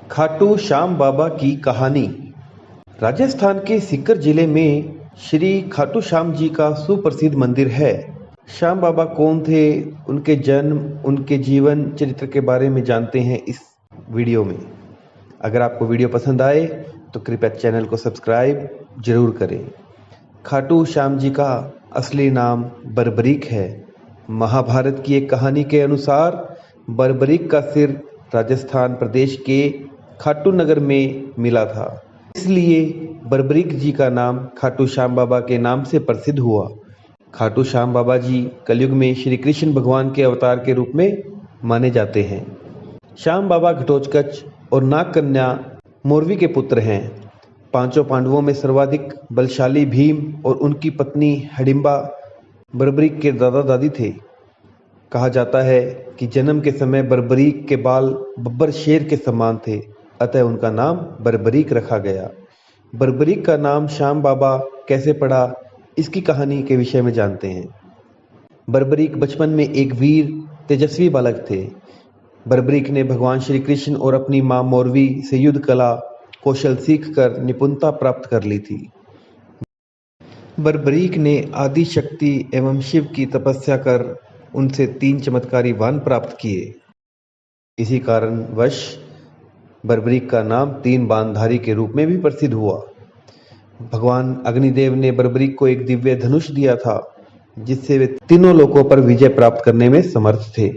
खाटू श्याम बाबा की कहानी। राजस्थान के सीकर जिले में श्री खाटू श्याम जी का सुप्रसिद्ध मंदिर है। श्याम बाबा कौन थे, उनके जन्म, उनके जीवन चरित्र के बारे में जानते हैं इस वीडियो में। अगर आपको वीडियो पसंद आए तो कृपया चैनल को सब्सक्राइब जरूर करें। खाटू श्याम जी का असली नाम बर्बरीक है। महाभारत की एक कहानी के अनुसार बर्बरीक का सिर राजस्थान प्रदेश के खाटू नगर में मिला था, इसलिए बर्बरीक जी का नाम खाटू श्याम बाबा के नाम से प्रसिद्ध हुआ। खाटू श्याम बाबा जी कलयुग में श्री कृष्ण भगवान के अवतार के रूप में माने जाते हैं। श्याम बाबा घटोत्कच और नाग कन्या मोरवी के पुत्र हैं। पांचों पांडवों में सर्वाधिक बलशाली भीम और उनकी पत्नी हिडिंबा बर्बरीक के दादा दादी थे। कहा जाता है कि जन्म के समय बर्बरीक के बाल बब्बर शेर के समान थे, अतः उनका नाम बर्बरीक रखा गया। बर्बरीक का नाम श्याम बाबा कैसे पड़ा, इसकी कहानी के विषय में जानते हैं। बर्बरीक बचपन में एक वीर तेजस्वी बालक थे। बर्बरीक ने भगवान श्री कृष्ण और अपनी मां मोरवी से युद्ध कला कौशल सीखकर निपुणता प्राप्त कर ली थी। बर्बरीक ने आदि शक्ति एवं शिव की तपस्या कर उनसे 3 चमत्कारी वाण प्राप्त किए। इसी कारणवश बर्बरीक का नाम 3 बाणधारी के रूप में भी प्रसिद्ध हुआ। भगवान अग्निदेव ने बर्बरीक को एक दिव्य धनुष दिया था, जिससे वे तीनों लोकों पर विजय प्राप्त करने में समर्थ थे।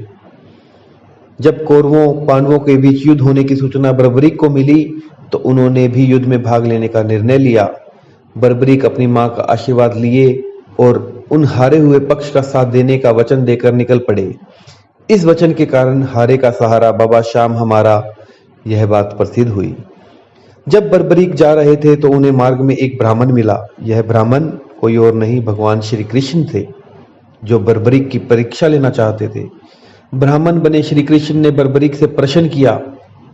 जब कौरवों पांडवों के बीच युद्ध होने की सूचना बर्बरीक को मिली तो उन्होंने भी युद्ध में भाग लेने का निर्णय लिया। बर्बरीक अपनी मां का आशीर्वाद लिए और उन हारे हुए पक्ष का साथ देने का वचन देकर निकल पड़े। इस वचन के कारण हारे का सहारा बाबा श्याम हमारा, यह बात प्रसिद्ध हुई। जब बर्बरीक जा रहे थे तो उन्हें मार्ग में एक ब्राह्मण मिला। यह ब्राह्मण कोई और नहीं भगवान श्री कृष्ण थे, जो बर्बरीक की परीक्षा लेना चाहते थे। ब्राह्मण बने श्री कृष्ण ने बर्बरीक से प्रश्न किया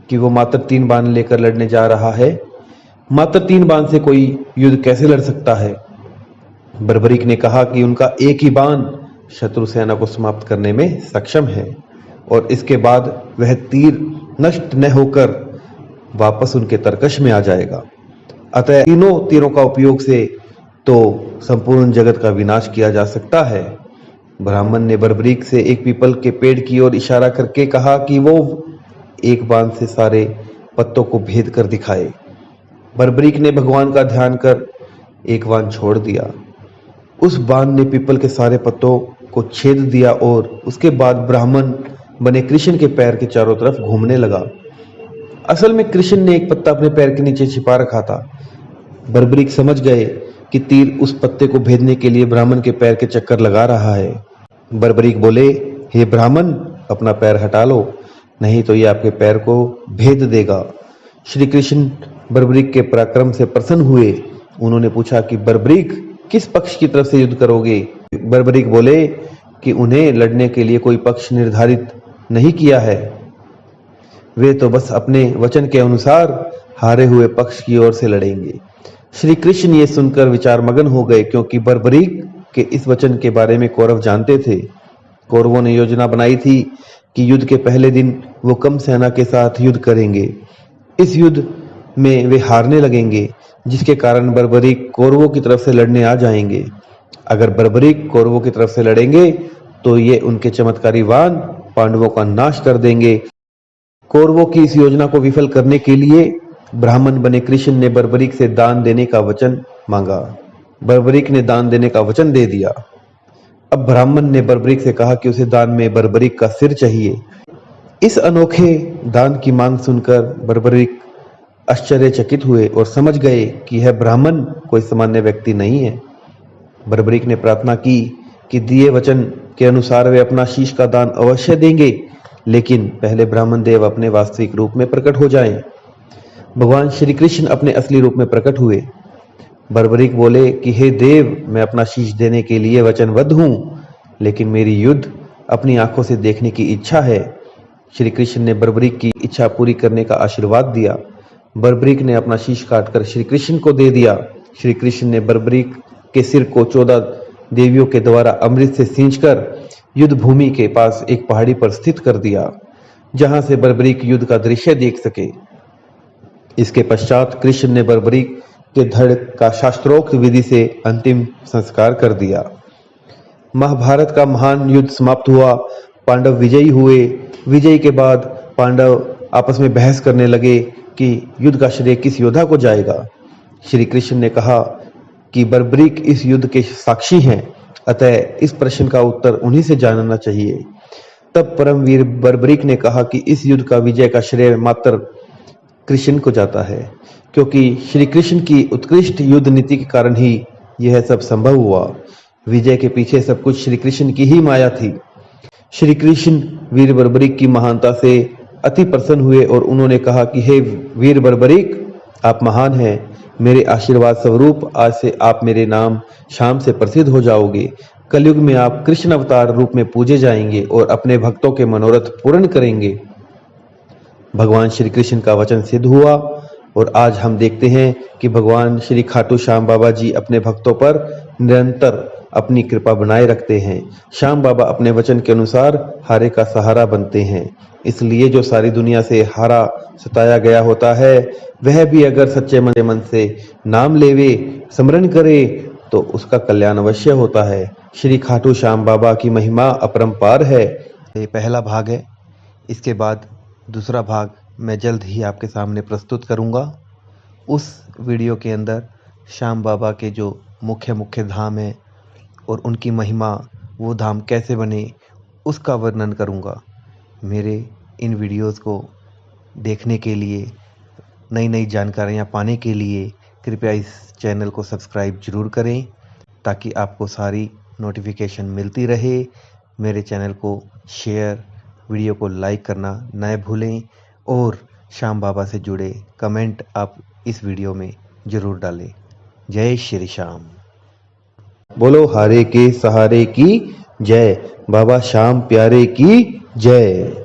कि वो मात्र 3 बाण लेकर लड़ने जा रहा है। मात्र 3 बाण से कोई युद्ध कैसे लड़ सकता है? बर्बरीक ने कहा कि उनका एक ही बाण शत्रु सेना को समाप्त करने में सक्षम है और इसके बाद वह तीर नष्ट न होकर वापस उनके तरकश में आ जाएगा। अतः तीनों तीरों का उपयोग से तो संपूर्ण जगत का विनाश किया जा सकता है। ब्राह्मण ने बर्बरीक से एक पीपल के पेड़ की ओर इशारा करके कहा कि वो एक बाण से सारे पत्तों को भेद कर दिखाए। बर्बरीक ने भगवान का ध्यान कर एक बाण छोड़ दिया। उस बाण ने पीपल के सारे पत्तों को छेद दिया और उसके बाद ब्राह्मण बने कृष्ण के पैर के चारों तरफ घूमने लगा। असल में कृष्ण ने एक पत्ता अपने पैर के नीचे छिपा रखा था। बर्बरीक समझ गए कि तीर उस पत्ते को भेदने के लिए ब्राह्मण के पैर के चक्कर लगा रहा है। बर्बरीक बोले, हे ब्राह्मण, अपना पैर हटा लो, नहीं तो ये आपके पैर को भेद देगा। श्री कृष्ण बर्बरीक के पराक्रम से प्रसन्न हुए। उन्होंने पूछा कि बर्बरीक, किस पक्ष की तरफ से युद्ध करोगे? बर्बरीक बोले कि उन्हें लड़ने के लिए कोई पक्ष निर्धारित नहीं किया है, वे तो बस अपने वचन के अनुसार हारे हुए पक्ष की ओर से लड़ेंगे। श्री कृष्ण ये सुनकर विचार मगन हो गए, क्योंकि बर्बरीक के इस वचन के बारे में कौरव जानते थे। कौरवों ने योजना बनाई थी कि युद्ध के पहले दिन वो कम सेना के साथ युद्ध करेंगे। इस युद्ध में वे हारने लगेंगे, जिसके कारण बर्बरीक कौरवों की तरफ से लड़ने आ जाएंगे। अगर बर्बरीक कौरवों की तरफ से लड़ेंगे तो ये उनके चमत्कारी वाण पांडवों का नाश कर देंगे। कौरवों की इस योजना को विफल करने के लिए ब्राह्मण बने कृष्ण ने बर्बरीक से दान देने का वचन मांगा। बर्बरीक ने दान देने का वचन दे दिया। अब ब्राह्मण ने बर्बरीक से कहा कि उसे दान में बर्बरीक का सिर चाहिए। इस अनोखे दान की मांग सुनकर बर्बरीक आश्चर्यचकित हुए और समझ गए कि यह ब्राह्मण कोई सामान्य व्यक्ति नहीं है। बर्बरीक ने प्रार्थना की कि दिए वचन के अनुसार वे अपना शीश का दान अवश्य देंगे, लेकिन पहले ब्राह्मण देव अपने वास्तविक रूप में प्रकट हो जाएं। भगवान श्री कृष्ण अपने असली रूप में प्रकट हुए। बर्बरीक बोले कि हे देव, मैं अपना शीश देने के लिए वचनबद्ध हूँ, लेकिन मेरी युद्ध अपनी आंखों से देखने की इच्छा है। श्री कृष्ण ने बर्बरीक की इच्छा पूरी करने का आशीर्वाद दिया। बर्बरीक ने अपना शीश काटकर श्री कृष्ण को दे दिया। श्री कृष्ण ने बर्बरीक के सिर को 14 देवियों के द्वारा अमृत से सींचकर युद्ध भूमि के पास एक पहाड़ी पर स्थित कर दिया, जहां से बर्बरीक युद्ध का दृश्य देख सके। इसके पश्चात कृष्ण ने बर्बरीक के धड़ का शास्त्रोक्त विधि से अंतिम संस्कार कर दिया। महाभारत का महान युद्ध समाप्त हुआ। पांडव विजयी हुए। विजय के बाद पांडव आपस में बहस करने लगे कि युद्ध का श्रेय किस योद्धा को जाएगा। श्री कृष्ण ने कहा कि बर्बरीक इस युद्ध के साक्षी हैं, अतः इस प्रश्न का उत्तर उन्हीं से जानना चाहिए। तब परमवीर बर्बरीक ने कहा कि इस युद्ध का विजय का श्रेय मात्र कृष्ण को जाता है, क्योंकि श्री कृष्ण की उत्कृष्ट युद्ध नीति के कारण ही यह सब संभव हुआ। विजय के पीछे सब कुछ श्री कृष्ण की ही माया थी। श्री कृष्ण वीर बर्बरीक की महानता से अति प्रसन्न हुए और उन्होंने कहा कि हे वीर बर्बरीक, आप महान हैं। मेरे आशीर्वाद स्वरूप आज से आप मेरे नाम शाम से प्रसिद्ध हो जाओगे। कलयुग में आप कृष्ण अवतार रूप में पूजे जाएंगे और अपने भक्तों के मनोरथ पूर्ण करेंगे। भगवान श्री कृष्ण का वचन सिद्ध हुआ और आज हम देखते हैं कि भगवान श्री खाटू श्याम बाबा जी अपने भक्तों पर निरंतर अपनी कृपा बनाए रखते हैं। श्याम बाबा अपने वचन के अनुसार हारे का सहारा बनते हैं। इसलिए जो सारी दुनिया से हारा सताया गया होता है, वह भी अगर सच्चे मन से नाम लेवे, स्मरण करे, तो उसका कल्याण अवश्य होता है। श्री खाटू श्याम बाबा की महिमा अपरंपार है। ये पहला भाग है। इसके बाद दूसरा भाग मैं जल्द ही आपके सामने प्रस्तुत करूंगा। उस वीडियो के अंदर श्याम बाबा के जो मुख्य धाम है और उनकी महिमा, वो धाम कैसे बने, उसका वर्णन करूंगा। मेरे इन वीडियोस को देखने के लिए, नई जानकारियां पाने के लिए कृपया इस चैनल को सब्सक्राइब जरूर करें, ताकि आपको सारी नोटिफिकेशन मिलती रहे। मेरे चैनल को शेयर, वीडियो को लाइक करना न भूलें और श्याम बाबा से जुड़े कमेंट आप इस वीडियो में जरूर डालें। जय श्री श्याम। बोलो हारे के सहारे की जय, बाबा श्याम प्यारे की जय।